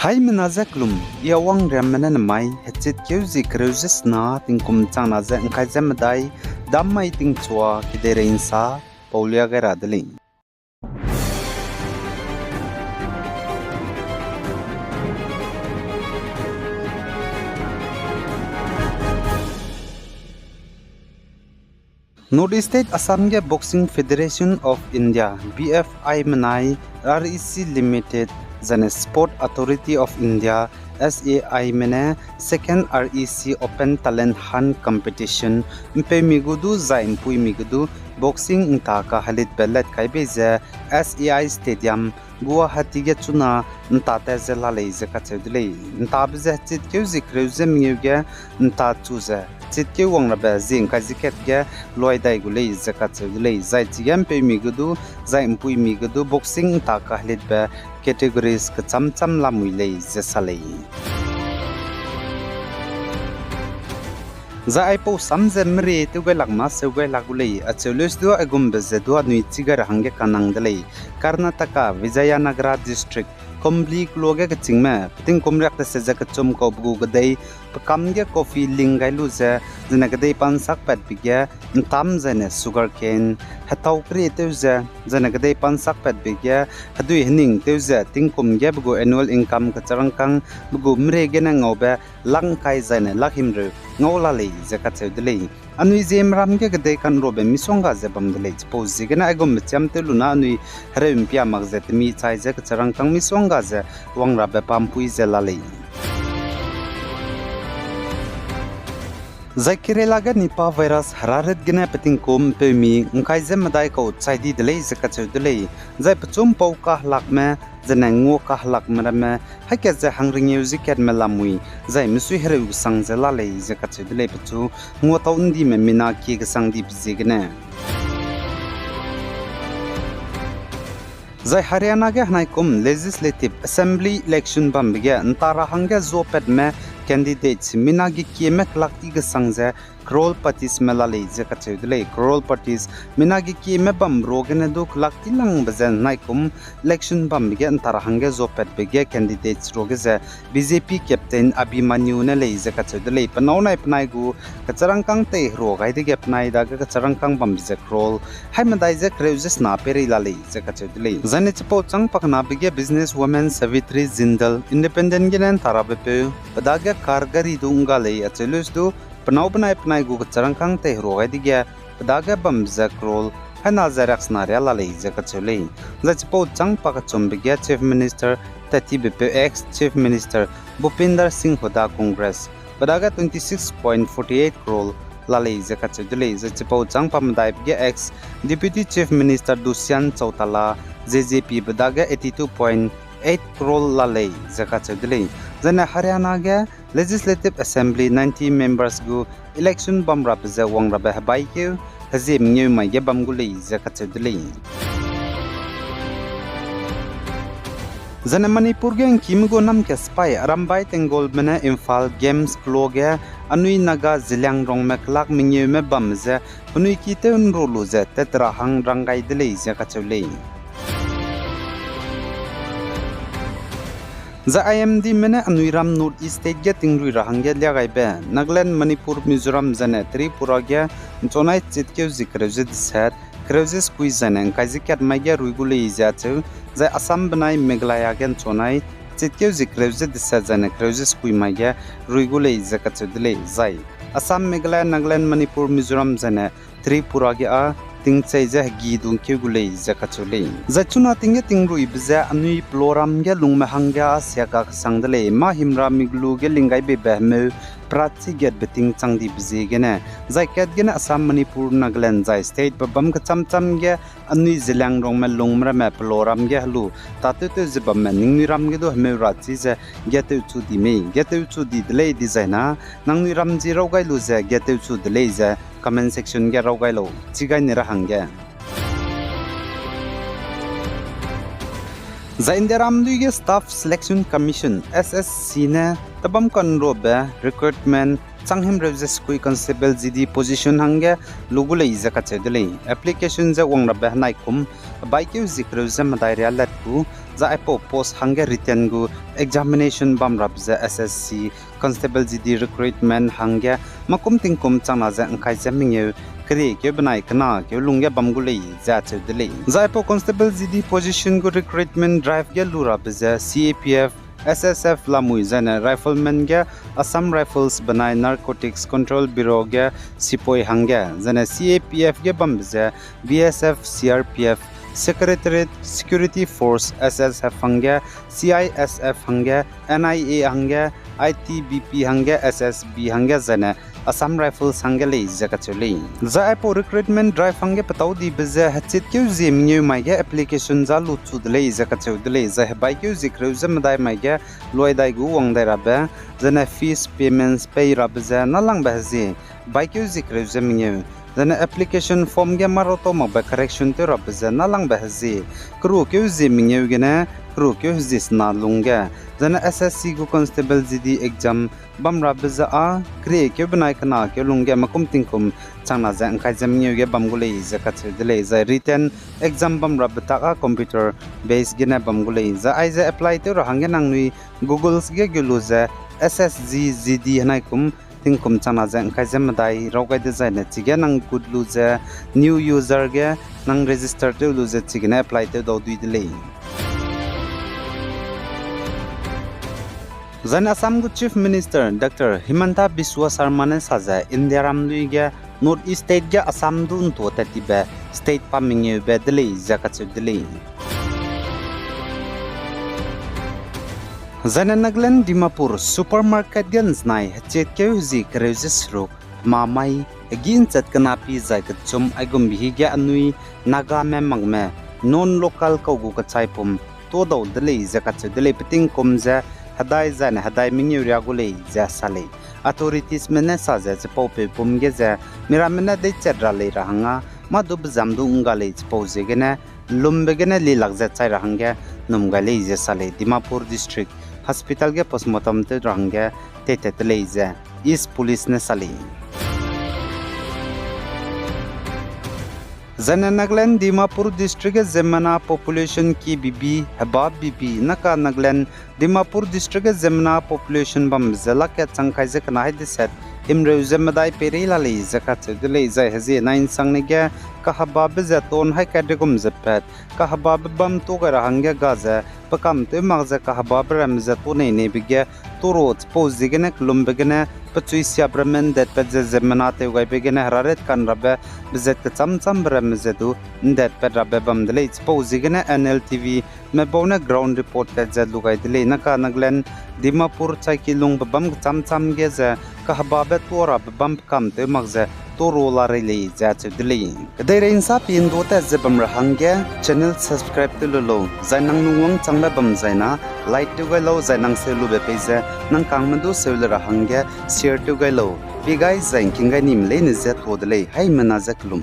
Hai menazaklum ia wang remena mai hechit keuzi kreuses na tingkum chana za engkai zamadai dammai tingchua kidere insa paulia geradling North State Assam ge Boxing Federation of India BFI manai REC Limited Zane Sport Authority of India SAI mene second REC Open Talent Hunt Competition mpe migudu zaim pui migudu boxing intaka halit belet kaibeze SAI Stadium Guwahati ge chuna ntate zela leize kachedle ntabze chit keuzi kreuze miuge nta chuze chitke wangra ba jing kajiket ge loidai gulei zakachedle zai chigam pe migudu zaim pui migudu boxing taka halit ba categories ka chamcham la muilei jesalei za aipo samje mri tugai lakma seugai lagulei acheles do agum beze do nui chigar hange kanang dalei Karnataka Vijayanagara district Komli loge ke chingme piting komrak te seja ke chum ko bu gadai pakam ge coffee lingai lu je jena gadai pan sak pat bigya tam jene sugar cane hatau kri te je jena gadai pan sak pat bigya hadui hning te je tingkum ge bu annual income ka charang kang bu mre ge na ngobe lang kai jene lakhim re ngola le je ka chedle anui jem ram ge gadai kan robe misonga je bam dele pose ge na agom cham te lu na anui harem pia mag je mi chai je ka charang kang misong gaze wangra be pampui zelali Zakire laga nipa virus hararet gena peting kom pemi ngkai je madai ko chaidi dele zakachu dele zai pchum pau ka lakme zanango ka lak marame hakya je hangring music ket melamui zai misu heru sang zelale zakachu dele pchu ngo taundi me mina ki ga sang di bzigna Zai Haryana ge hanaikum Legislative Assembly election bambige ntara hangge zopet me candidates minagi kiemek lakti ge sangje Krol parties melale je kachedle Krol parties minagi kieme bam rogene duk lakti lang bazen naikum election bambige ntara hangge zopet bege candidates rogeze BJP captain Abhimanyu ne le je kachedle panaunai pnai gu kacharang kang te rogai de gapnai da ga kacharang kang bam je Krol haimadai je kreujes na peri lale je kachedle zane chipo chang pakna bige business woman Savitri Jindal independent genen tarabepe padaga kargari dunga le achelus du Panau panai panai gu kacharang kang te rogai digya padaga bam zakrol hana zarax naria la le zakachule zachpo chang pakachom bigya chief minister tati bpx chief minister Bhupinder Singh Hooda Congress padaga 26.48 crore la le zakachule zachpo chang pamdai bigya ex deputy chief minister Dusyan Chautala JJP padaga 82.8 crore la le zakachule Zana Haryana ge Legislative Assembly 90 members gu election bam rap za wang rap bai ke hazim nyu mai ge bam gu le za kachedle Zana Manipur ge kim go nam ke spy arambai tengol mena Imphal Games Kloge anui Naga zilang rong meklak mingyu me bam za unui ki te un rolu za tetra hang rangai dele za kachule The IMD mene anuiram North East State ge tingrui rahangge lagai be Nagaland Manipur Mizoram zane Tripura ge chonai chitkeu zikreuze set kreuze squeeze zane kajikat maige ruigule izachu the Assam banai Meghalaya gen chonai chitkeu zikreuze set zane kreuze squeeze maige ruigule izakachudle zai Assam Meghalaya Nagaland Manipur Mizoram zane Tripura ge a ting chai ja gi dung ke gulei zakachule zachuna tinge tingru ibza anui ploram ge lungma hangga syaka sangdale ma himra miglu ge lingai be behme prachi get beting changdi bje gene zaikat gena Assam Manipur Nagaland zai state babam ka chamcham ge anui zilang rongma lungmra me ploram ge hlu tatu te zibam me ningni ram ge do me rachi je gete chu di me gete chu di dle designa nangni ram ji rogai lu je gete chu dle je comment section ge rogai lo chigai nira hangge Zainderam Duige Staff Selection Commission SSC ne tabam kanro be recruitment changhim revjes kui constable GD position hangge lugule izaka chedele application ja wangra be nai kum baikeu zikreuze madairia latku za ipo post hange written gu examination bam rap za SSC constable GD recruitment hange makum tingkum chana za angkai jamingeu kri ke banai kana ke lungya bam gu lei za chudle za ipo constable GD position gu recruitment drive ge lura za CAPF SSF lamui zana rifleman ge Assam Rifles banai Narcotics Control Bureau ge sipoi hangya zana CAPF ge bamza BSF CRPF Secretariat Security Force SSF hangya CISF hangya NIA hangya ITBP hangya SSB hangya zana Assam Rifles hangya le zakachuli za ipo recruitment drive hangya patau di bza hachit kyu zemnyu mai ge application za lu chudle zakachudle za bai kyu zikru zamdai mai ge loidai gu wangdai rabe zana fees payments pay rabza nalang bahzi bai kyu zikru zemnyu zana application form ge maroto ma ba correction te rabza nalang bahzi kru kyu zemnyu gena kru kyu zisna lunga zana SSC gu constable GD exam bam rabza a kre ke banai kana ke lunga makum tingkum changna za angkai jamnyu ge bam gulei zakachudle za written exam bam rabta ka computer based gena bam gulei za aiza apply te ro hange nangni google ge gelu za SSG GD hanai kum tingkum chana za angkai jamdai rogai de za na chiga nang gudlu za new user ge nang register te lu za chigna apply te do duidle Zan Assam Chief Minister Dr. Himanta Biswa Sarma ne saja India ramnui ge North East State ge Assam dun to tatiba state paming be dele zakachudle Zan Nagaland Dimapur supermarket gens nai chet ke uzi kreujesru mamai agin chat kanapi zakat chum agum bihi ge anui naga me mangme non local kogu ka chaipum to do dele zakachudle piting komza hadai zan hadai mingyu ryagule za sale authorities mena saja pope pumge za miramena de chadra le rahanga madub zamdu ungale pose gena lumbe gena li lagza chai rahanga numgale za sale Dimapur district hospital ge postmortem te rahanga te le za east police ne sale Zana Nagaland Dimapur district Zemana population ki bibi habab bibi naka Nagaland Dimapur district Zemana population bam zala ke changkai je kana hai set imre zemadai peri lali zakat dele zai hazi nine sangne ge ka habab za ton hai kadegum zapet ka habab bam to ga rahangya gaza pakam te magza ka habab ram za to ne bige torot pose gene klum begene pachui siabramen that pet zemana te gai begene hararet kan rabbe bizet ka cham bram zedu that pet rabbe bam dele pose gene NLTV me bona ground report ka za lugai dele naka Nagaland Dimapur chai kilung bam cham ge za ka habab tora bam kam te magza toro la rele za chudle kadai rein sa pin do ta zebam rahangya channel subscribe to lo zainang nungwang changba bam zaina like to gai lo zainang se lu be page nang kangmandu se lu rahangya share to gai lo bi guys zain kinga nim le ne za thodle hai mana zaklum